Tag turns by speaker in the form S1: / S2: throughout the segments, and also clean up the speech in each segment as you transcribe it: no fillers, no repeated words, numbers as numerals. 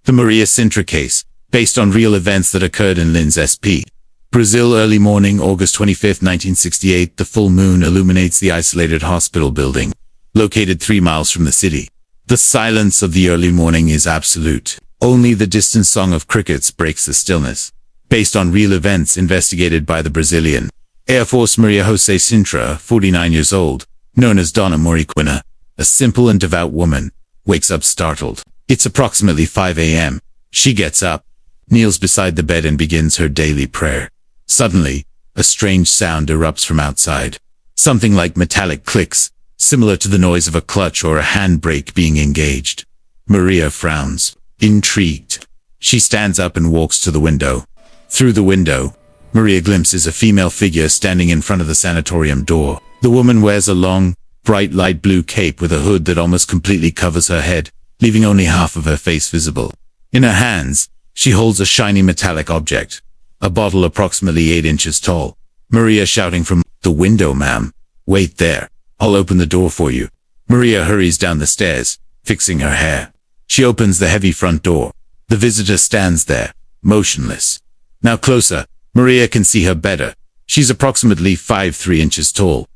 S1: The Maria Cintra Case, based on real events that occurred in Linz, SP. Brazil. Early morning, August 25, 1968, the full moon illuminates the isolated hospital building, located 3 miles from the city. The silence of the early morning is absolute. Only the distant song of crickets breaks the stillness. Based on real events investigated by the Brazilian Air Force. Maria Jose Cintra, 49 years old, known as Dona Moriquina, a simple and devout woman, wakes up startled. It's approximately 5 a.m. She gets up, kneels beside the bed and begins her daily prayer. Suddenly, a strange sound erupts from outside. Something like metallic clicks, similar to the noise of a clutch or a handbrake being engaged. Maria frowns, intrigued. She stands up and walks to the window. Through the window, Maria glimpses a female figure standing in front of the sanatorium door. The woman wears a long, bright light blue cape with a hood that almost completely covers her head, leaving only half of her face visible. In her hands, she holds a shiny metallic object, a bottle approximately 8 inches tall. Maria shouting from the window, "Ma'am, wait there. I'll open the door for you." Maria hurries down the stairs, fixing her hair. She opens the heavy front door. The visitor stands there, motionless. Now closer, Maria can see her better. She's approximately 5'3" inches tall.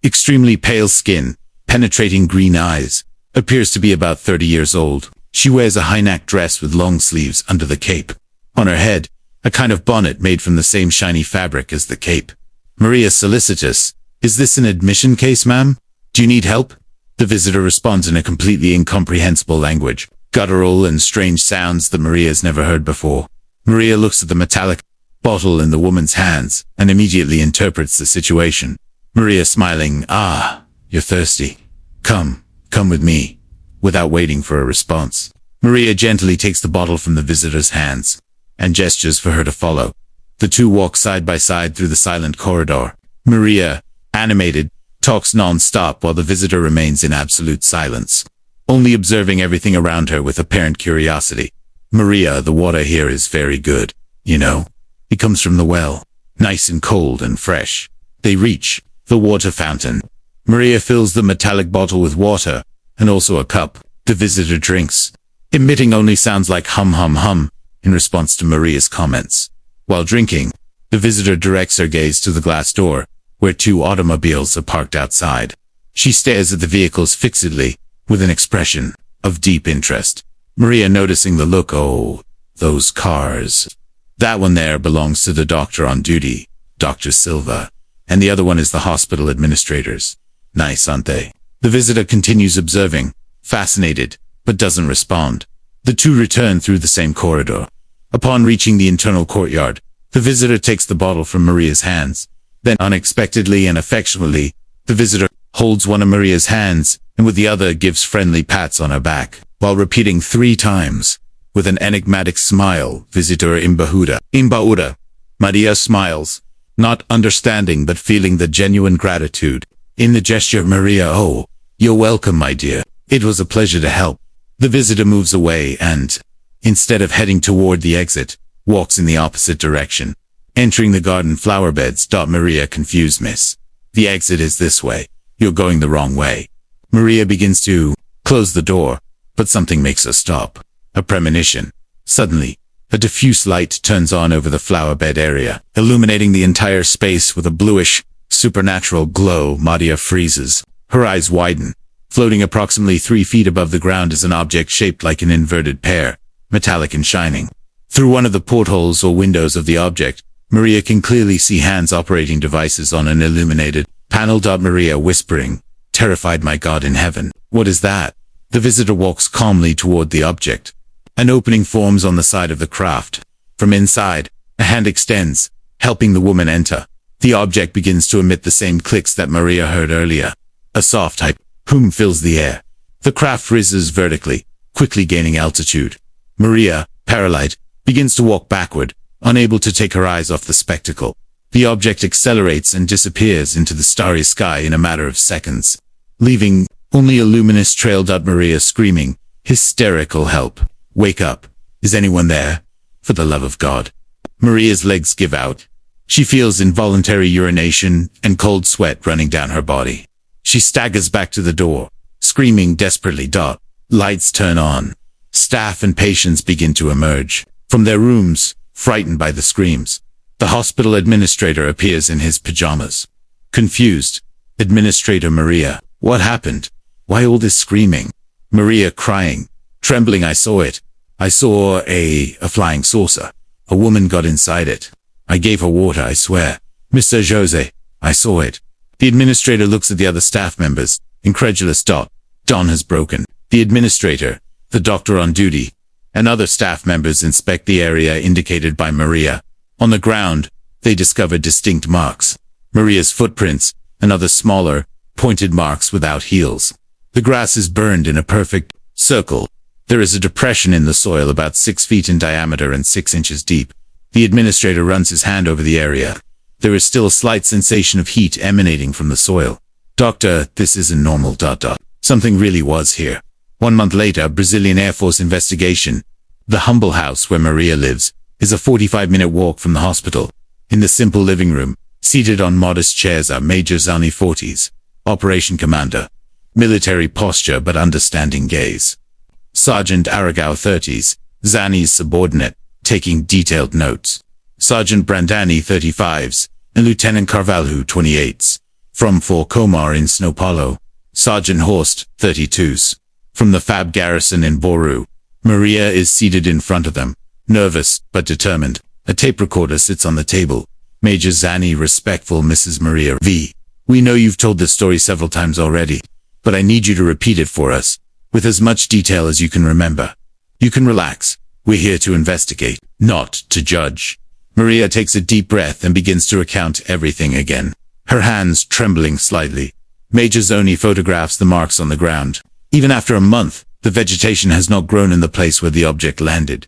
S1: Extremely pale skin, penetrating green eyes, appears to be about 30 years old. She wears a high-neck dress with long sleeves under the cape. On her head, a kind of bonnet made from the same shiny fabric as the cape. Maria solicitous, "Is this an admission case, ma'am? Do you need help?" The visitor responds in a completely incomprehensible language, guttural and strange sounds that Maria's never heard before. Maria looks at the metallic bottle in the woman's hands and immediately interprets the situation. Maria smiling, "Ah, you're thirsty. Come with me." Without waiting for a response, Maria gently takes the bottle from the visitor's hands and gestures for her to follow. The two walk side by side through the silent corridor. Maria, animated, talks non-stop while the visitor remains in absolute silence, only observing everything around her with apparent curiosity. "Maria, the water here is very good, you know. It comes from the well, nice and cold and fresh." They reach the water fountain. Maria fills the metallic bottle with water, and also a cup. The visitor drinks, emitting only sounds like hum hum hum, in response to Maria's comments. While drinking, the visitor directs her gaze to the glass door, where 2 automobiles are parked outside. She stares at the vehicles fixedly, with an expression of deep interest. Maria noticing the look, "Oh, those cars. That one there belongs to the doctor on duty, Dr. Silva, and the other one is the hospital administrators. Nice, aren't they?" The visitor continues observing, fascinated, but doesn't respond. The two return through the same corridor. Upon reaching the internal courtyard, the visitor takes the bottle from Maria's hands. Then, unexpectedly and affectionately, the visitor holds one of Maria's hands and with the other gives friendly pats on her back, while repeating 3 times, with an enigmatic smile, "Visitor Imbahuda." Imbahuda. Maria smiles, not understanding but feeling the genuine gratitude in the gesture. Maria, "Oh, you're welcome, my dear. It was a pleasure to help." The visitor moves away and, instead of heading toward the exit, walks in the opposite direction, entering the garden flower beds. Maria, confused, "Miss. The exit is this way. You're going the wrong way." Maria begins to close the door, but something makes her stop. A premonition. Suddenly, a diffuse light turns on over the flower bed area, illuminating the entire space with a bluish, supernatural glow. Maria freezes. Her eyes widen. Floating approximately 3 feet above the ground is an object shaped like an inverted pear, metallic and shining. Through one of the portholes or windows of the object, Maria can clearly see hands operating devices on an illuminated panel. Maria whispering, terrified, "My God in heaven, what is that?" The visitor walks calmly toward the object. An opening forms on the side of the craft. From inside, a hand extends, helping the woman enter. The object begins to emit the same clicks that Maria heard earlier. A soft hype hum fills the air. The craft rises vertically, quickly gaining altitude. Maria, paralyzed, begins to walk backward, unable to take her eyes off the spectacle. The object accelerates and disappears into the starry sky in a matter of seconds, leaving only a luminous trail. Maria screaming, hysterical, "Help! Wake up! Is anyone there? For the love of God!" Maria's legs give out. She feels involuntary urination and cold sweat running down her body. She staggers back to the door, screaming desperately. Lights turn on. Staff and patients begin to emerge from their rooms, frightened by the screams. The hospital administrator appears in his pajamas. Confused. Administrator Maria, what happened? Why all this screaming? Maria crying, trembling, I saw it. I saw a flying saucer. A woman got inside it. I gave her water, I swear. Mr. Jose, I saw it. The administrator looks at the other staff members, incredulous. Dawn has broken. The administrator, the doctor on duty, and other staff members inspect the area indicated by Maria. On the ground, they discover distinct marks. Maria's footprints, and other smaller, pointed marks without heels. The grass is burned in a perfect circle. There is a depression in the soil about 6 feet in diameter and 6 inches deep. The administrator runs his hand over the area. There is still a slight sensation of heat emanating from the soil. Doctor, this isn't normal. Something really was here. 1 month later, Brazilian Air Force investigation. The humble house where Maria lives is a 45-minute walk from the hospital. In the simple living room, seated on modest chairs are Major Zani 40s, Operation Commander. Military posture but understanding gaze. Sergeant Aragao 30s, Zani's subordinate, taking detailed notes. Sergeant Brandani 35s, and Lieutenant Carvalho 28s. From Fort Comar in São Paulo. Sergeant Horst 32s. From the FAB garrison in Boru. Maria is seated in front of them, nervous but determined. A tape recorder sits on the table. Major Zani, respectful Mrs. Maria V. We know you've told this story several times already, but I need you to repeat it for us, with as much detail as you can remember. You can relax. We're here to investigate, not to judge. Maria takes a deep breath and begins to recount everything again, her hands trembling slightly. Major Zoni photographs the marks on the ground. Even after a month, the vegetation has not grown in the place where the object landed.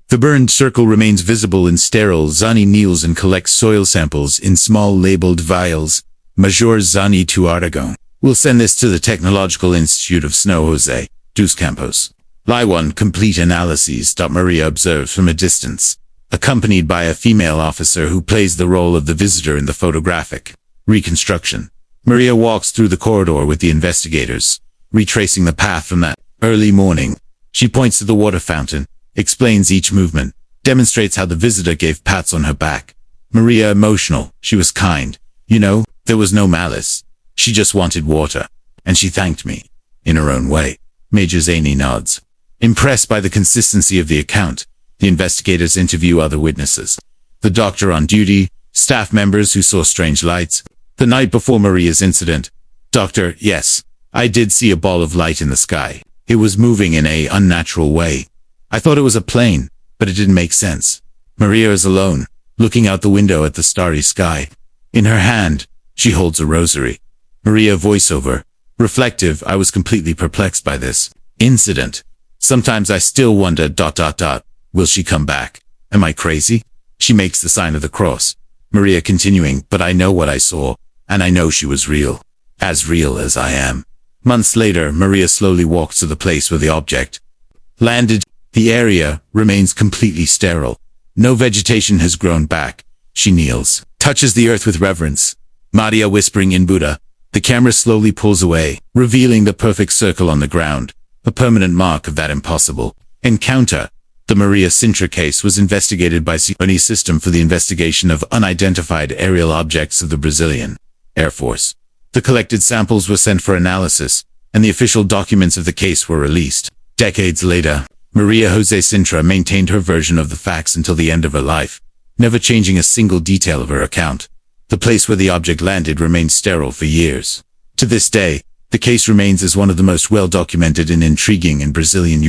S1: The burned circle remains visible and sterile. Zani kneels and collects soil samples in small labeled vials. Major Zani to Aragon. We'll send this to the Technological Institute of São Jose dos Campos. Lie 1. Complete analyses. Maria observes from a distance, accompanied by a female officer who plays the role of the visitor in the photographic reconstruction. Maria walks through the corridor with the investigators, retracing the path from that early morning. She points to the water fountain, explains each movement, demonstrates how the visitor gave pats on her back. Maria emotional. She was kind. You know, there was no malice. She just wanted water. And she thanked me. In her own way. Major Zani nods. Impressed by the consistency of the account, the investigators interview other witnesses. The doctor on duty, staff members who saw strange lights. The night before Maria's incident. Doctor, yes, I did see a ball of light in the sky. It was moving in an unnatural way. I thought it was a plane, but it didn't make sense. Maria is alone, looking out the window at the starry sky. In her hand, she holds a rosary. Maria voiceover. Reflective, I was completely perplexed by this incident. Sometimes I still wonder, will she come back? Am I crazy? She makes the sign of the cross. Maria continuing, but I know what I saw, and I know she was real. As real as I am. Months later, Maria slowly walks to the place where the object landed. The area remains completely sterile. No vegetation has grown back. She kneels, touches the earth with reverence. Maria whispering in Buddha. The camera slowly pulls away, revealing the perfect circle on the ground, a permanent mark of that impossible encounter. The Maria Cintra case was investigated by Sony System for the investigation of unidentified aerial objects of the Brazilian Air Force. The collected samples were sent for analysis, and the official documents of the case were released. Decades later, Maria Jose Cintra maintained her version of the facts until the end of her life, never changing a single detail of her account. The place where the object landed remained sterile for years. To this day, the case remains as one of the most well-documented and intriguing in Brazilian